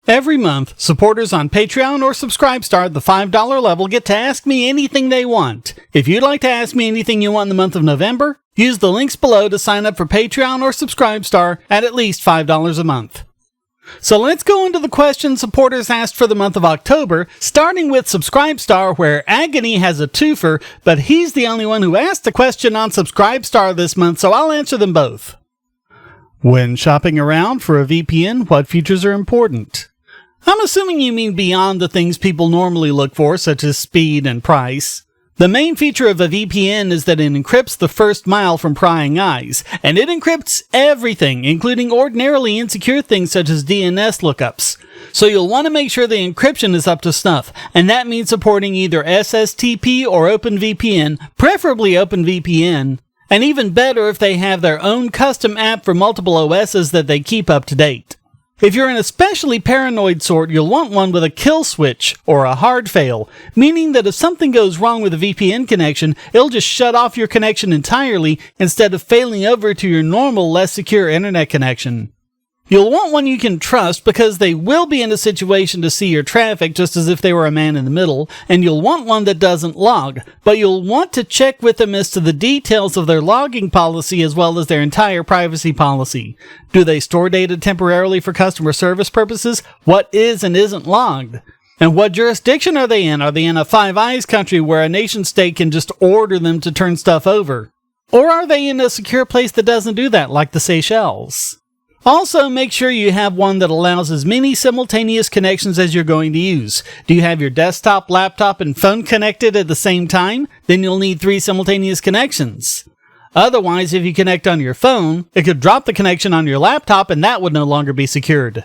Every month, supporters on Patreon or Subscribestar at the $5 level get to ask me anything they want. If you'd like to ask me anything you want in the month of November, use the links below to sign up for Patreon or Subscribestar at least $5 a month. So let's go into the questions supporters asked for the month of October, starting with Subscribestar, where Agony has a twofer, but he's the only one who asked a question on Subscribestar this month, so I'll answer them both. When shopping around for a VPN, what features are important? I'm assuming you mean beyond the things people normally look for, such as speed and price. The main feature of a VPN is that it encrypts the first mile from prying eyes, and it encrypts everything, including ordinarily insecure things such as DNS lookups. So you'll want to make sure the encryption is up to snuff, and that means supporting either SSTP or OpenVPN, preferably OpenVPN, and even better if they have their own custom app for multiple OSs that they keep up to date. If you're an especially paranoid sort, you'll want one with a kill switch, or a hard fail, meaning that if something goes wrong with a VPN connection, it'll just shut off your connection entirely instead of failing over to your normal, less secure internet connection. You'll want one you can trust because they will be in a situation to see your traffic just as if they were a man in the middle, and you'll want one that doesn't log, but you'll want to check with them as to the details of their logging policy as well as their entire privacy policy. Do they store data temporarily for customer service purposes? What is and isn't logged? And what jurisdiction are they in? Are they in a Five Eyes country where a nation state can just order them to turn stuff over? Or are they in a secure place that doesn't do that, like the Seychelles? Also, make sure you have one that allows as many simultaneous connections as you're going to use. Do you have your desktop, laptop, and phone connected at the same time? Then you'll need 3 simultaneous connections. Otherwise, if you connect on your phone, it could drop the connection on your laptop and that would no longer be secured.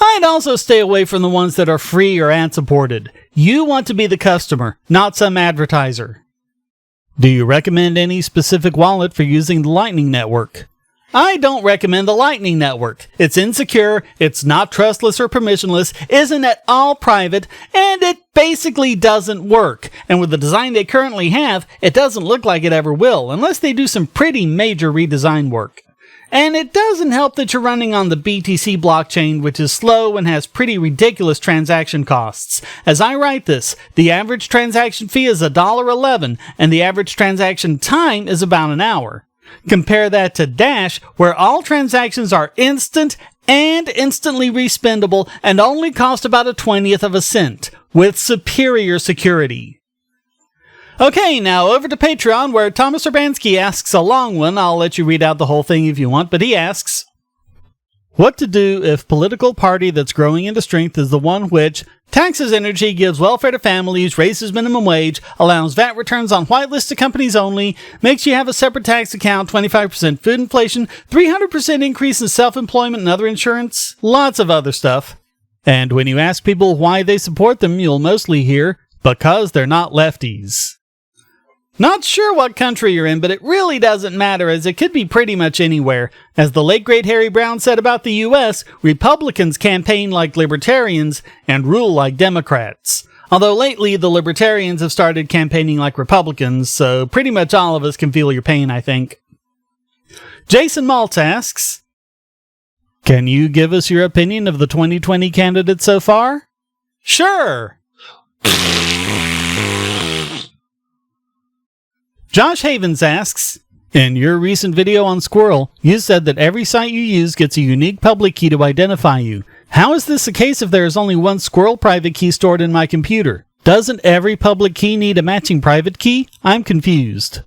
I'd also stay away from the ones that are free or ad-supported. You want to be the customer, not some advertiser. Do you recommend any specific wallet for using the Lightning Network? I don't recommend the Lightning Network. It's insecure, it's not trustless or permissionless, isn't at all private, and it basically doesn't work. And with the design they currently have, it doesn't look like it ever will, unless they do some pretty major redesign work. And it doesn't help that you're running on the BTC blockchain, which is slow and has pretty ridiculous transaction costs. As I write this, the average transaction fee is $1.11, and the average transaction time is about an hour. Compare that to Dash, where all transactions are instant and instantly respendable and only cost about 1/20 of a cent, with superior security. Okay, now over to Patreon, where Tomasz Urbański asks a long one. I'll let you read out the whole thing if you want, but he asks, what to do if political party that's growing into strength is the one which taxes energy, gives welfare to families, raises minimum wage, allows VAT returns on whitelisted companies only, makes you have a separate tax account, 25% food inflation, 300% increase in self-employment and other insurance, lots of other stuff. And when you ask people why they support them, you'll mostly hear, because they're not lefties. Not sure what country you're in, but it really doesn't matter, as it could be pretty much anywhere. As the late great Harry Brown said about the US, Republicans campaign like libertarians and rule like Democrats. Although lately, the libertarians have started campaigning like Republicans, so pretty much all of us can feel your pain, I think. Jason Maltz asks, can you give us your opinion of the 2020 candidates so far? Sure! Josh Havins asks, in your recent video on SQRL, you said that every site you use gets a unique public key to identify you. How is this the case if there is only one SQRL private key stored in my computer? Doesn't every public key need a matching private key? I'm confused.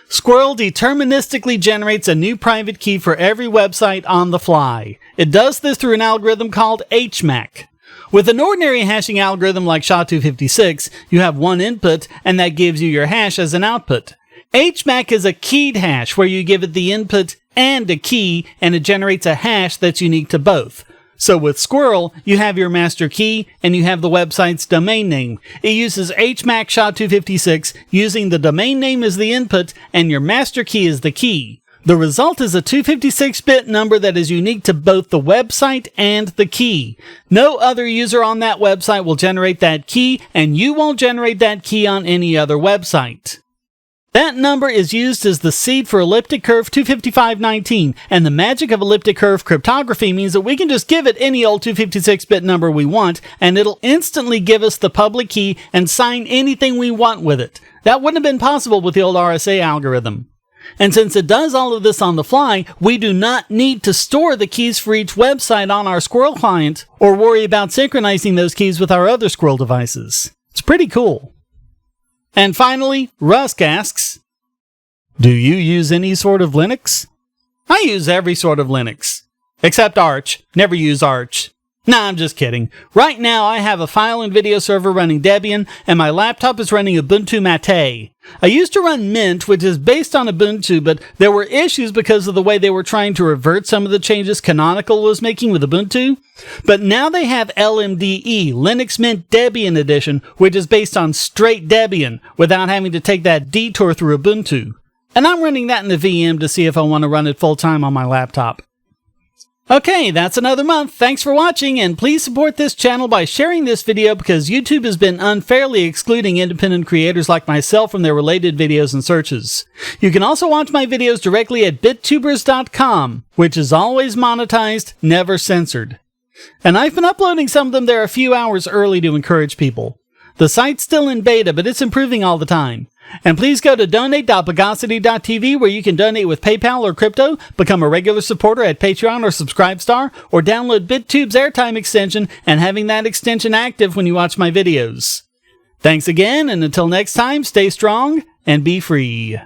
SQRL deterministically generates a new private key for every website on the fly. It does this through an algorithm called HMAC. With an ordinary hashing algorithm like SHA-256, you have one input, and that gives you your hash as an output. HMAC is a keyed hash, where you give it the input and a key, and it generates a hash that's unique to both. So with SQRL, you have your master key, and you have the website's domain name. It uses HMAC SHA-256, using the domain name as the input, and your master key as the key. The result is a 256-bit number that is unique to both the website and the key. No other user on that website will generate that key, and you won't generate that key on any other website. That number is used as the seed for elliptic curve 25519, and the magic of elliptic curve cryptography means that we can just give it any old 256-bit number we want, and it'll instantly give us the public key and sign anything we want with it. That wouldn't have been possible with the old RSA algorithm. And since it does all of this on the fly, we do not need to store the keys for each website on our Squirrel client, or worry about synchronizing those keys with our other Squirrel devices. It's pretty cool. And finally, Rusk asks, do you use any sort of Linux? I use every sort of Linux. Except Arch. Never use Arch. Nah, I'm just kidding. Right now, I have a file and video server running Debian, and my laptop is running Ubuntu Mate. I used to run Mint, which is based on Ubuntu, but there were issues because of the way they were trying to revert some of the changes Canonical was making with Ubuntu. But now they have LMDE, Linux Mint Debian Edition, which is based on straight Debian, without having to take that detour through Ubuntu. And I'm running that in the VM to see if I want to run it full-time on my laptop. Okay, that's another month. Thanks for watching, and please support this channel by sharing this video because YouTube has been unfairly excluding independent creators like myself from their related videos and searches. You can also watch my videos directly at bittubers.com, which is always monetized, never censored. And I've been uploading some of them there a few hours early to encourage people. The site's still in beta, but it's improving all the time. And please go to donate.bogosity.tv where you can donate with PayPal or crypto, become a regular supporter at Patreon or Subscribestar, or download BitTube's airtime extension and having that extension active when you watch my videos. Thanks again, and until next time, stay strong and be free.